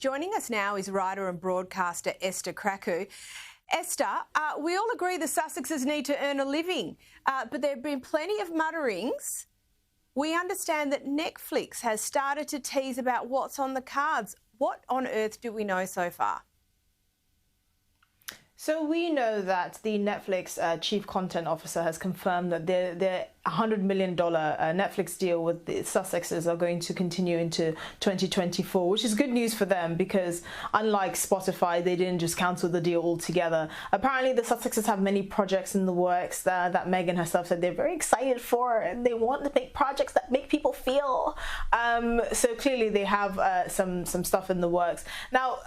Joining us now is writer and broadcaster Esther Krakue. Esther, we all agree the Sussexes need to earn a living, but there have been plenty of mutterings. We understand that Netflix has started to tease about what's on the cards. What on earth do we know so far? So we know that the Netflix chief content officer has confirmed that their $100 million Netflix deal with the Sussexes are going to continue into 2024, which is good news for them because unlike Spotify, they didn't just cancel the deal altogether. Apparently, the Sussexes have many projects in the works that Meghan herself said they're very excited for, and they want to make projects that make people feel. So clearly, they have some stuff in the works. Now,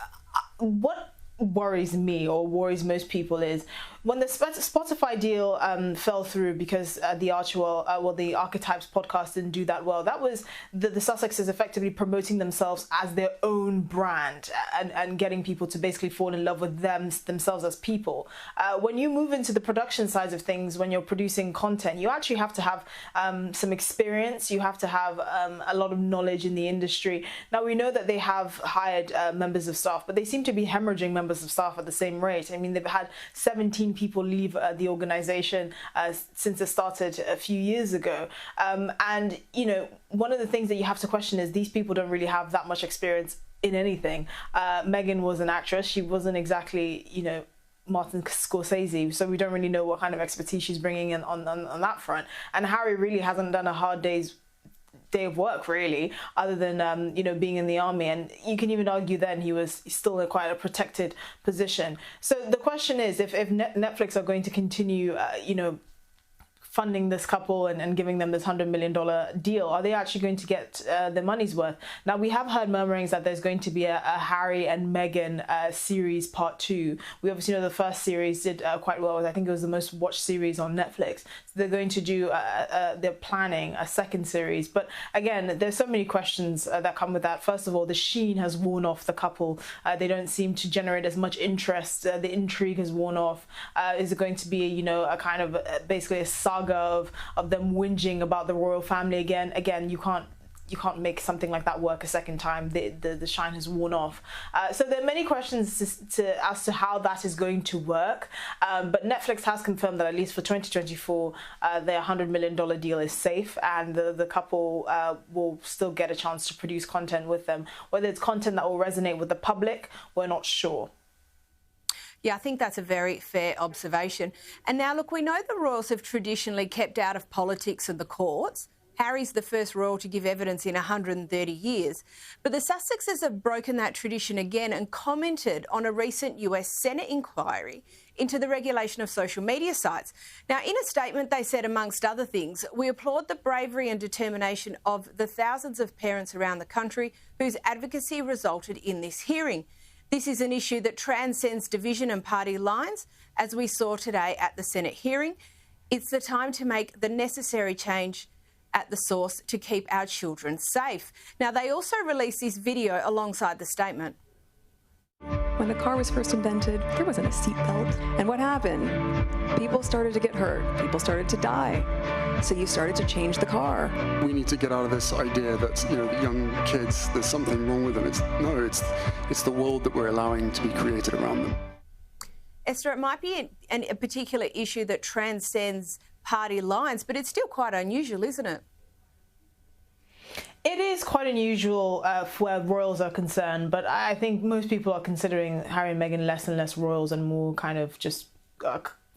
what worries me or worries most people is when the Spotify deal fell through because the Archetypes podcast didn't do that well. That was the Sussexes effectively promoting themselves as their own brand and getting people to basically fall in love with themselves as people. When you move into the production side of things, when you're producing content, you actually have to have some experience. You have to have a lot of knowledge in the industry. Now, we know that they have hired members of staff, but they seem to be hemorrhaging members of staff at the same rate. I mean, they've had 17 people leave the organization since it started a few years ago. And, you know, one of the things that you have to question is these people don't really have that much experience in anything. Meghan was an actress. She wasn't exactly, you know, Martin Scorsese, so we don't really know what kind of expertise she's bringing in on that front. And Harry really hasn't done a hard day of work really, other than you know, being in the army, and you can even argue then he was still in quite a protected position. So the question is, if Netflix are going to continue you know, funding this couple and giving them this $100 million deal, are they actually going to get their money's worth? Now, we have heard murmurings that there's going to be a Harry and Meghan series part 2. We obviously know the first series did quite well. I think it was the most watched series on Netflix. So they're going to do, they're planning a second series. But again, there's so many questions that come with that. First of all, the sheen has worn off the couple. They don't seem to generate as much interest. The intrigue has worn off. Is it going to be, you know, a kind of basically a saga of them whinging about the royal family again? You can't make something like that work a second time. The shine has worn off. So there are many questions as to how that is going to work. But Netflix has confirmed that at least for 2024, their $100 million deal is safe, and the couple will still get a chance to produce content with them. Whether it's content that will resonate with the public, we're not sure. Yeah, I think that's a very fair observation. And now, look, we know the royals have traditionally kept out of politics and the courts. Harry's the first royal to give evidence in 130 years. But the Sussexes have broken that tradition again and commented on a recent US Senate inquiry into the regulation of social media sites. Now, in a statement, they said, amongst other things, we applaud the bravery and determination of the thousands of parents around the country whose advocacy resulted in this hearing. This is an issue that transcends division and party lines, as we saw today at the Senate hearing. It's the time to make the necessary change at the source to keep our children safe. Now, they also released this video alongside the statement. When the car was first invented, there wasn't a seatbelt. And what happened? People started to get hurt. People started to die. So you started to change the car. We need to get out of this idea that, you know, the young kids, there's something wrong with them. It's the world that we're allowing to be created around them. Esther, it might be a particular issue that transcends party lines, but it's still quite unusual, isn't it? It is quite unusual where royals are concerned, but I think most people are considering Harry and Meghan less and less royals and more kind of just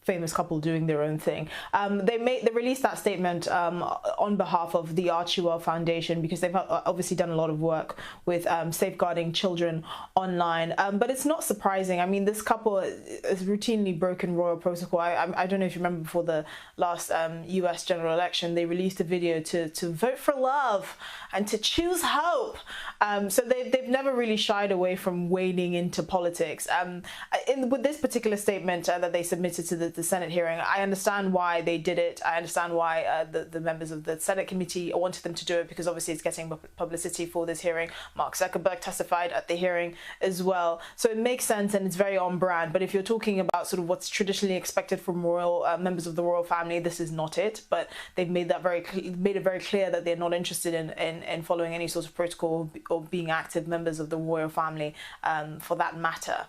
famous couple doing their own thing. They released that statement on behalf of the Archewell Foundation because they've obviously done a lot of work with safeguarding children online. But it's not surprising. I mean, this couple has routinely broken royal protocol. I don't know if you remember before the last US general election, they released a video to vote for love and to choose hope. So they've never really shied away from wading into politics. With this particular statement that they submitted to the the Senate hearing. I understand why they did it. I understand why the members of the Senate committee wanted them to do it, because obviously it's getting publicity for this hearing. Mark Zuckerberg testified at the hearing as well. So it makes sense and it's very on brand. But if you're talking about sort of what's traditionally expected from royal members of the royal family, this is not it. But they've made it very clear that they're not interested in following any sort of protocol or being active members of the royal family for that matter.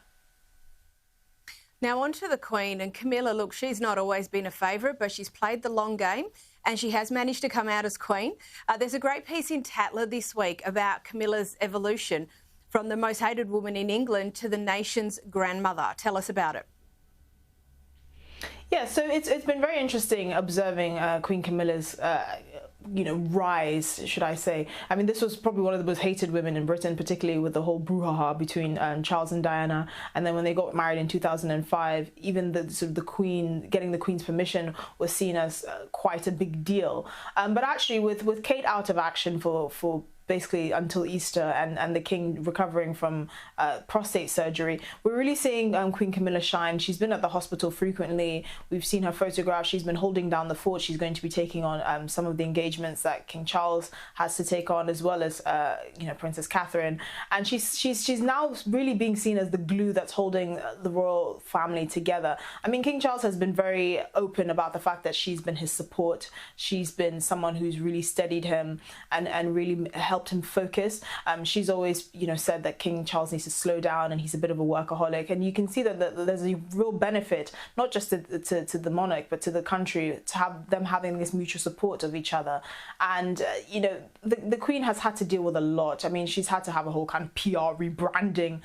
Now on to the Queen and Camilla. Look, she's not always been a favourite, but she's played the long game and she has managed to come out as Queen. There's a great piece in Tatler this week about Camilla's evolution from the most hated woman in England to the nation's grandmother. Tell us about it. Yeah, so it's been very interesting observing Queen Camilla's rise, should I say. I mean, this was probably one of the most hated women in Britain, particularly with the whole brouhaha between Charles and Diana. And then when they got married in 2005, even the Queen, getting the Queen's permission was seen as quite a big deal. But actually, with Kate out of action for basically until Easter, and the King recovering from prostate surgery, we're really seeing Queen Camilla shine. She's been at the hospital frequently. We've seen her photographs. She's been holding down the fort. She's going to be taking on some of the engagements that King Charles has to take on, as well as Princess Catherine. And she's now really being seen as the glue that's holding the royal family together. I mean, King Charles has been very open about the fact that she's been his support. She's been someone who's really steadied him and really helped him focus. She's always, said that King Charles needs to slow down and he's a bit of a workaholic. And you can see that there's a real benefit, not just to the monarch, but to the country, to have them having this mutual support of each other. And, the Queen has had to deal with a lot. I mean, she's had to have a whole kind of PR rebranding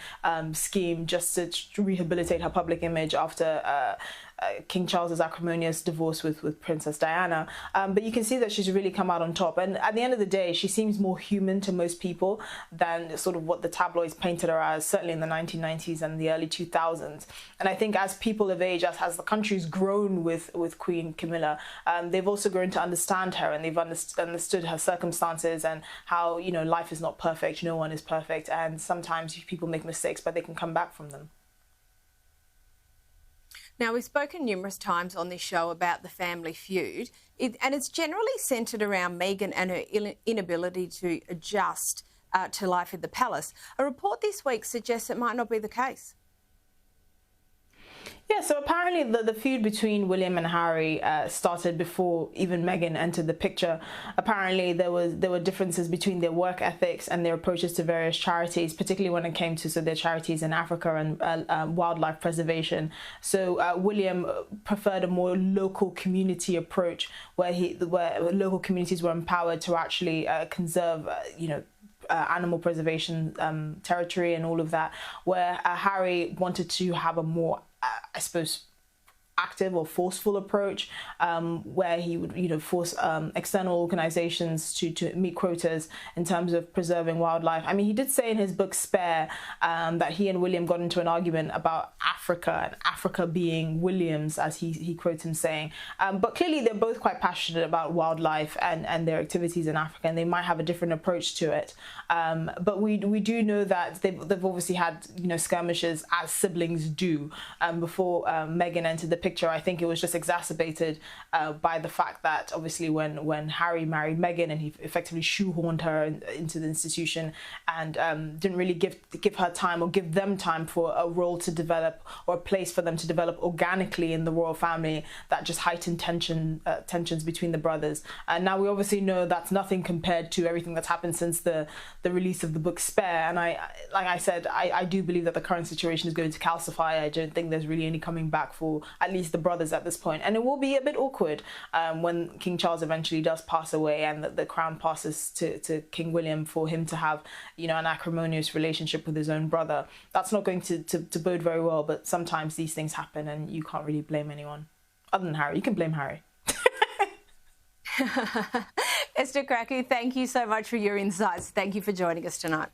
scheme just to rehabilitate her public image after King Charles's acrimonious divorce with Princess Diana. But you can see that she's really come out on top. And at the end of the day, she seems more human to most people than sort of what the tabloids painted her as, certainly in the 1990s and the early 2000s. And I think as people of age, as the country's grown with Queen Camilla, they've also grown to understand her, and they've understood her circumstances and how, life is not perfect. No one is perfect. And sometimes people make mistakes, but they can come back from them. Now, we've spoken numerous times on this show about the family feud, and it's generally centred around Meghan and her inability to adjust to life in the palace. A report this week suggests it might not be the case. Yeah, so apparently the feud between William and Harry started before even Meghan entered the picture. Apparently there were differences between their work ethics and their approaches to various charities, particularly when it came to their charities in Africa and wildlife preservation. So William preferred a more local community approach, where local communities were empowered to actually conserve, animal preservation territory and all of that, where Harry wanted to have a more I suppose active or forceful approach, where he would force external organizations to meet quotas in terms of preserving wildlife. I mean, he did say in his book Spare that he and William got into an argument about Africa, and Africa being William's, as he quotes him saying. But clearly they're both quite passionate about wildlife and their activities in Africa, and they might have a different approach to it. But we do know that they've obviously had skirmishes, as siblings do, before Meghan entered the picture. I think it was just exacerbated by the fact that obviously when Harry married Meghan, and he effectively shoehorned her into the institution and didn't really give her time or give them time for a role to develop or a place for them to develop organically in the royal family, that just heightened tensions between the brothers. And now we obviously know that's nothing compared to everything that's happened since the release of the book Spare. And like I said, I do believe that the current situation is going to calcify. I don't think there's really any coming back for at least the brothers at this point. And it will be a bit awkward when King Charles eventually does pass away and the crown passes to King William, for him to have an acrimonious relationship with his own brother. That's not going to bode very well, but sometimes these things happen and you can't really blame anyone other than Harry. You can blame Harry. Esther Krakue, thank you so much for your insights. Thank you for joining us tonight.